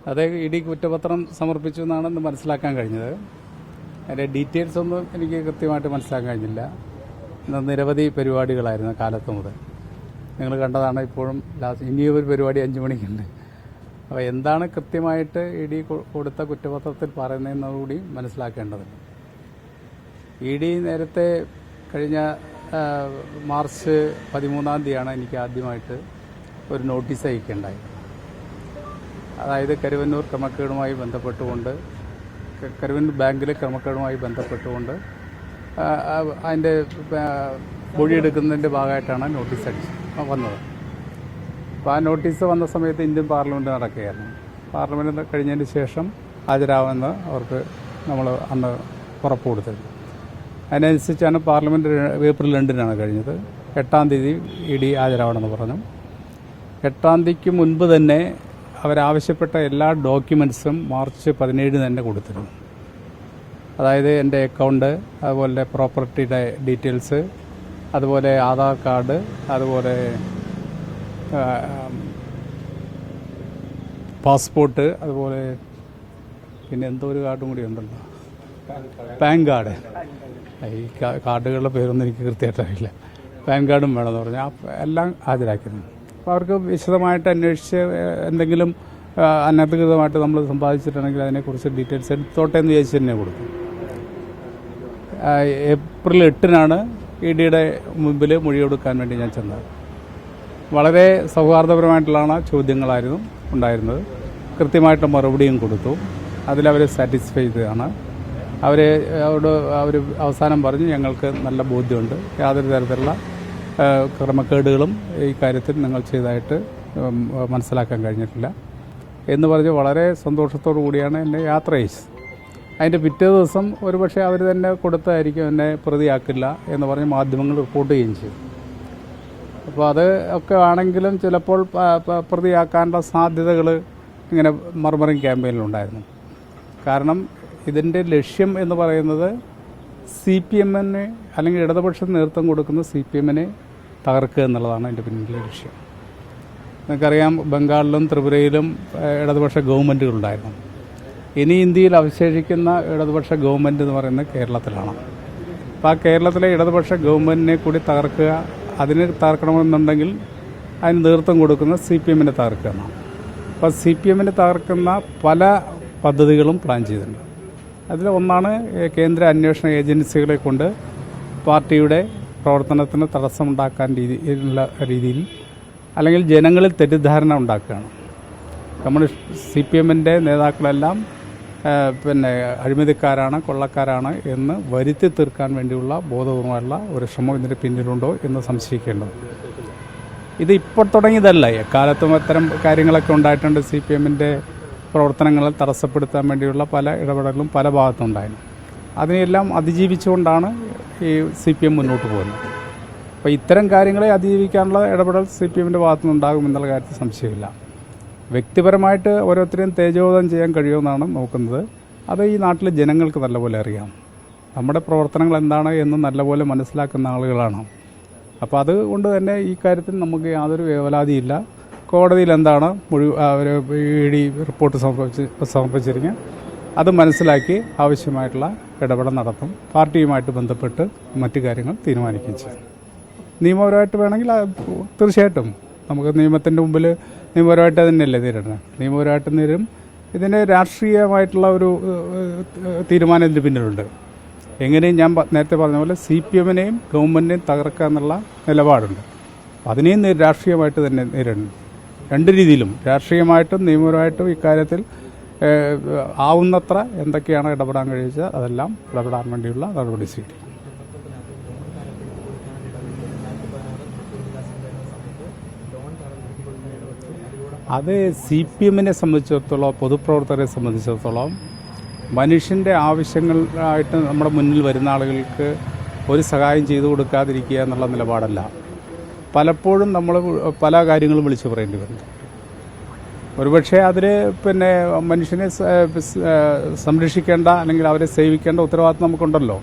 അത് ഇഡി കുറ്റപത്രം സമർപ്പിച്ചു എന്നാണ് മനസ്സിലാക്കാൻ കഴിഞ്ഞത്. അതിൻ്റെ ഡീറ്റെയിൽസ് ഒന്നും എനിക്ക് കൃത്യമായിട്ട് മനസ്സിലാക്കാൻ കഴിഞ്ഞില്ല. ഇന്ന് നിരവധി പരിപാടികളായിരുന്നു കാലത്ത് മുതൽ. നിങ്ങൾ കണ്ടതാണ്. ഇപ്പോഴും ഇനിയും ഒരു പരിപാടി 5 മണിക്കുണ്ട്. അപ്പോൾ എന്താണ് കൃത്യമായിട്ട് ഇഡി കൊടുത്ത കുറ്റപത്രത്തിൽ പറയുന്നതെന്നുകൂടി മനസ്സിലാക്കേണ്ടതുണ്ട്. ഇഡി നേരത്തെ കഴിഞ്ഞ മാർച്ച് 13-ാം തീയതിയാണ് എനിക്ക് ആദ്യമായിട്ട് ഒരു നോട്ടീസ് അയക്കേണ്ടായത്. അതായത് കരുവന്നൂർ ക്രമക്കേടുമായി ബന്ധപ്പെട്ടുകൊണ്ട്, കരുവന്നൂർ ബാങ്കിലെ ക്രമക്കേടുമായി ബന്ധപ്പെട്ടുകൊണ്ട് അതിൻ്റെ മൊഴിയെടുക്കുന്നതിൻ്റെ ഭാഗമായിട്ടാണ് നോട്ടീസ് വന്നത്. അപ്പോൾ ആ നോട്ടീസ് വന്ന സമയത്ത് ഇന്ത്യൻ പാർലമെൻറ്റ് നടക്കുകയായിരുന്നു. പാർലമെൻറ്റ് കഴിഞ്ഞതിന് ശേഷം ഹാജരാകുമെന്ന് അവർക്ക് നമ്മൾ അന്ന് ഉറപ്പ് കൊടുത്തത്. അതിനനുസരിച്ചാണ് പാർലമെൻറ്റ് ഏപ്രിൽ 2-നാണ് കഴിഞ്ഞത്. 8-ാം തീയതി ഇഡി ഹാജരാവണമെന്ന് പറഞ്ഞു. 8-ാം തീയതിക്ക് മുൻപ് തന്നെ അവരാവശ്യപ്പെട്ട എല്ലാ ഡോക്യുമെൻറ്റ്സും മാർച്ച് 17 തന്നെ കൊടുത്തിരുന്നു. അതായത് എൻ്റെ അക്കൗണ്ട്, അതുപോലെ പ്രോപ്പർട്ടിയുടെ ഡീറ്റെയിൽസ്, അതുപോലെ ആധാർ കാർഡ്, അതുപോലെ പാസ്പോർട്ട്, അതുപോലെ പിന്നെ എന്തോ ഒരു കാർഡും കൂടി ഉണ്ടല്ലോ, പാൻ കാർഡ്. ഈ കാർഡുകളുടെ പേരൊന്നും എനിക്ക് കൃത്യമായിട്ട് അറിയില്ല. പാൻ കാർഡും വേണമെന്ന് പറഞ്ഞാൽ എല്ലാം ഹാജരാക്കിയിരുന്നു. അപ്പോൾ അവർക്ക് വിശദമായിട്ട് അന്വേഷിച്ച് എന്തെങ്കിലും അനധികൃതമായിട്ട് നമ്മൾ സമ്പാദിച്ചിട്ടുണ്ടെങ്കിൽ അതിനെക്കുറിച്ച് ഡീറ്റെയിൽസ് എടുത്തോട്ടെ എന്ന് ചോദിച്ചു തന്നെ കൊടുക്കും. ഏപ്രിൽ 8-നാണ് ഇഡിയുടെ മുമ്പിൽ മൊഴിയെടുക്കാൻ വേണ്ടി ഞാൻ ചെന്നത്. വളരെ സൗഹാർദ്ദപരമായിട്ടുള്ള ചോദ്യങ്ങളായിരുന്നു ഉണ്ടായിരുന്നത്. കൃത്യമായിട്ട് മറുപടിയും കൊടുത്തു. അതിലവർ സാറ്റിസ്ഫൈ ചെയ്തതാണ്. അവർ അവസാനം പറഞ്ഞു, ഞങ്ങൾക്ക് നല്ല ബോധ്യമുണ്ട്, യാതൊരു തരത്തിലുള്ള ക്രമക്കേടുകളും ഈ കാര്യത്തിൽ നിങ്ങൾ ചെയ്തതായിട്ട് മനസ്സിലാക്കാൻ കഴിഞ്ഞിട്ടില്ല എന്ന് പറഞ്ഞ് വളരെ സന്തോഷത്തോടു കൂടിയാണ് എന്നെ യാത്ര അയച്ചത്. അതിൻ്റെ പിറ്റേ ദിവസം ഒരുപക്ഷെ അവർ തന്നെ കൊടുത്തായിരിക്കും എന്നെ പ്രതിയാക്കില്ല എന്ന് പറഞ്ഞ് മാധ്യമങ്ങൾ റിപ്പോർട്ട് ചെയ്യുകയും ചെയ്തു. അപ്പോൾ അത് ഒക്കെ ആണെങ്കിലും ചിലപ്പോൾ പ്രതിയാക്കാനുള്ള സാധ്യതകൾ ഇങ്ങനെ മർമറിങ് ക്യാമ്പയിനിലുണ്ടായിരുന്നു. കാരണം ഇതിൻ്റെ ലക്ഷ്യം എന്ന് പറയുന്നത് CPM-നെ അല്ലെങ്കിൽ ഇടതുപക്ഷ നേതൃത്വം കൊടുക്കുന്ന CPM-നെ തകർക്കുക എന്നുള്ളതാണ് അതിൻ്റെ പിന്നിലെ ലക്ഷ്യം. നിങ്ങൾക്കറിയാം, ബംഗാളിലും ത്രിപുരയിലും ഇടതുപക്ഷ ഗവൺമെൻറ്റുകളുണ്ടായിരുന്നു. ഇനി ഇന്ത്യയിൽ അവശേഷിക്കുന്ന ഇടതുപക്ഷ ഗവൺമെൻറ് എന്ന് പറയുന്നത് കേരളത്തിലാണ്. അപ്പോൾ ആ കേരളത്തിലെ ഇടതുപക്ഷ ഗവൺമെൻറ്റിനെ കൂടി തകർക്കുക, അതിനെ തകർക്കണമെന്നുണ്ടെങ്കിൽ അതിന് നേതൃത്വം കൊടുക്കുന്ന CPM-നെ തകർക്കുക എന്നാണ്. അപ്പോൾ CPM-നെ തകർക്കുന്ന പല പദ്ധതികളും പ്ലാൻ ചെയ്തിട്ടുണ്ട്. അതിൽ ഒന്നാണ് കേന്ദ്ര അന്വേഷണ ഏജൻസികളെ കൊണ്ട് പാർട്ടിയുടെ പ്രവർത്തനത്തിന് തടസ്സമുണ്ടാക്കാൻ രീതിയിൽ അല്ലെങ്കിൽ ജനങ്ങളിൽ തെറ്റിദ്ധാരണ ഉണ്ടാക്കുകയാണ്. CPM-ന്റെ നേതാക്കളെല്ലാം അഴിമതിക്കാരാണ്, കൊള്ളക്കാരാണ് എന്ന് വരുത്തി തീർക്കാൻ വേണ്ടിയുള്ള ബോധപൂർവമുള്ള ഒരു ശ്രമം ഇതിൻ്റെ പിന്നിലുണ്ടോ എന്ന് സംശയിക്കേണ്ടത്. ഇത് ഇപ്പോൾ തുടങ്ങിയതല്ല. എക്കാലത്തും അത്തരം കാര്യങ്ങളൊക്കെ ഉണ്ടായിട്ടുണ്ട്. CPM-ന്റെ പ്രവർത്തനങ്ങളെ തടസ്സപ്പെടുത്താൻ വേണ്ടിയുള്ള പല ഇടപെടലും പല ഭാഗത്തുണ്ടായിരുന്നു. അതിനെല്ലാം അതിജീവിച്ചുകൊണ്ടാണ് ഈ CPM മുന്നോട്ട് പോകുന്നത്. അപ്പോൾ ഇത്തരം കാര്യങ്ങളെ അതിജീവിക്കാനുള്ള ഇടപെടൽ CPM-ന്റെ ഭാഗത്തുനിന്നുണ്ടാകും എന്നുള്ള കാര്യത്തിൽ സംശയമില്ല. വ്യക്തിപരമായിട്ട് ഓരോരുത്തരെയും തേജോവധം ചെയ്യാൻ കഴിയുമെന്നാണ് നോക്കുന്നത്. അത് ഈ നാട്ടിലെ ജനങ്ങൾക്ക് നല്ലപോലെ അറിയാം. നമ്മുടെ പ്രവർത്തനങ്ങൾ എന്താണ് എന്ന് നല്ലപോലെ മനസ്സിലാക്കുന്ന ആളുകളാണ്. അപ്പോൾ അതുകൊണ്ട് തന്നെ ഈ കാര്യത്തിൽ നമുക്ക് യാതൊരു വേവലാതിയില്ല. കോടതിയിൽ എന്താണ് ഇഡി റിപ്പോർട്ട് സമർപ്പിച്ചിരിക്കുക അത് മനസ്സിലാക്കി ആവശ്യമായിട്ടുള്ള ഇടപെടൽ നടത്തും. പാർട്ടിയുമായിട്ട് ബന്ധപ്പെട്ട് മറ്റു കാര്യങ്ങൾ തീരുമാനിക്കുകയും ചെയ്യും. നിയമപരമായിട്ട് വേണമെങ്കിൽ തീർച്ചയായിട്ടും നമുക്ക് നിയമത്തിൻ്റെ മുമ്പിൽ നിയമപരമായിട്ട് തന്നെയല്ലേ നേരിടുന്നത്. നിയമപരമായിട്ട് നേരിടും. ഇതിന് രാഷ്ട്രീയമായിട്ടുള്ള ഒരു തീരുമാനം ഇതിന് പിന്നിലുണ്ട്. എങ്ങനെയും ഞാൻ നേരത്തെ പറഞ്ഞ പോലെ CPM-നെയും ഗവൺമെൻറ്റിനെയും തകർക്കുക എന്നുള്ള നിലപാടുണ്ട്. അതിനെയും രാഷ്ട്രീയമായിട്ട് തന്നെ നേരിടുന്നു. രണ്ട് രീതിയിലും, രാഷ്ട്രീയമായിട്ടും നിയമപരമായിട്ടും ഇക്കാര്യത്തിൽ ആവുന്നത്ര എന്തൊക്കെയാണ് ഇടപെടാൻ കഴിയുക അതെല്ലാം ഇടപെടാൻ വേണ്ടിയുള്ള നടപടി സ്വീകരിക്കും. അത് CPM-നെ സംബന്ധിച്ചിടത്തോളം, പൊതുപ്രവർത്തകരെ സംബന്ധിച്ചിടത്തോളം മനുഷ്യൻ്റെ ആവശ്യങ്ങളായിട്ട് നമ്മുടെ മുന്നിൽ വരുന്ന ആളുകൾക്ക് ഒരു സഹായം ചെയ്തു കൊടുക്കാതിരിക്കുക എന്നുള്ള നിലപാടല്ല. പലപ്പോഴും നമ്മൾ പല കാര്യങ്ങളും വിളിച്ചു പറയേണ്ടി വരുന്നു. ഒരുപക്ഷെ അതിൽ മനുഷ്യനെ സംരക്ഷിക്കേണ്ട അല്ലെങ്കിൽ അവരെ സേവിക്കേണ്ട ഉത്തരവാദിത്വം നമുക്കുണ്ടല്ലോ.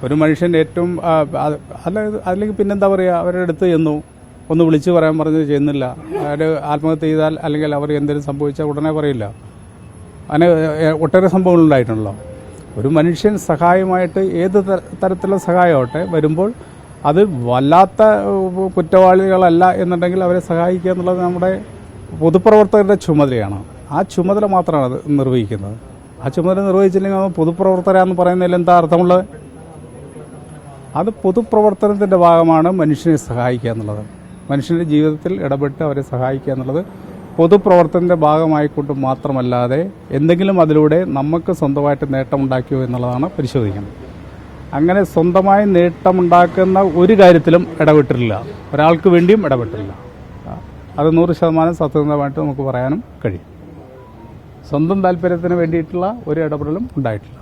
ഒരു മനുഷ്യൻ ഏറ്റവും അല്ലെങ്കിൽ പിന്നെന്താ പറയുക, അവരുടെ അടുത്ത് ചെന്നു ഒന്ന് വിളിച്ചു പറയാൻ പറഞ്ഞത് ചെയ്യുന്നില്ല. അവർ ആത്മഹത്യ ചെയ്താൽ അല്ലെങ്കിൽ അവർ എന്തെങ്കിലും സംഭവിച്ചാൽ ഉടനെ പറയില്ല. അങ്ങനെ ഒട്ടേറെ സംഭവങ്ങൾ ഉണ്ടായിട്ടുണ്ടല്ലോ. ഒരു മനുഷ്യൻ സഹായമായിട്ട് ഏത് തരത്തിലുള്ള സഹായമാവട്ടെ വരുമ്പോൾ അത് വല്ലാത്ത കുറ്റവാളികളല്ല എന്നുണ്ടെങ്കിൽ അവരെ സഹായിക്കുക എന്നുള്ളത് നമ്മുടെ പൊതുപ്രവർത്തകരുടെ ചുമതലയാണ്. ആ ചുമതല മാത്രമാണ് അത് നിർവഹിക്കുന്നത്. ആ ചുമതല നിർവഹിച്ചില്ലെങ്കിൽ അത് പൊതുപ്രവർത്തകരാന്ന് പറയുന്നതിൽ എന്താ അർത്ഥമുള്ളത്? അത് പൊതുപ്രവർത്തനത്തിൻ്റെ ഭാഗമാണ് മനുഷ്യനെ സഹായിക്കുക എന്നുള്ളത്. മനുഷ്യൻ്റെ ജീവിതത്തിൽ ഇടപെട്ട് അവരെ സഹായിക്കുക എന്നുള്ളത് പൊതുപ്രവർത്തനത്തിൻ്റെ ഭാഗമായിക്കൊണ്ട് മാത്രമല്ലാതെ എന്തെങ്കിലും അതിലൂടെ നമുക്ക് സ്വന്തമായിട്ട് നേട്ടമുണ്ടാക്കിയോ എന്നുള്ളതാണ് പരിശോധിക്കുന്നത്. അങ്ങനെ സ്വന്തമായി നേട്ടമുണ്ടാക്കുന്ന ഒരു കാര്യത്തിലും ഇടപെട്ടിട്ടില്ല, ഒരാൾക്ക് വേണ്ടിയും ഇടപെട്ടിട്ടില്ല. അത് 100% സത്യസന്ധമായിട്ട് നമുക്ക് പറയാനും കഴിയും. സ്വന്തം താല്പര്യത്തിന് വേണ്ടിയിട്ടുള്ള ഒരു ഇടപെടലും ഉണ്ടായിട്ടില്ല.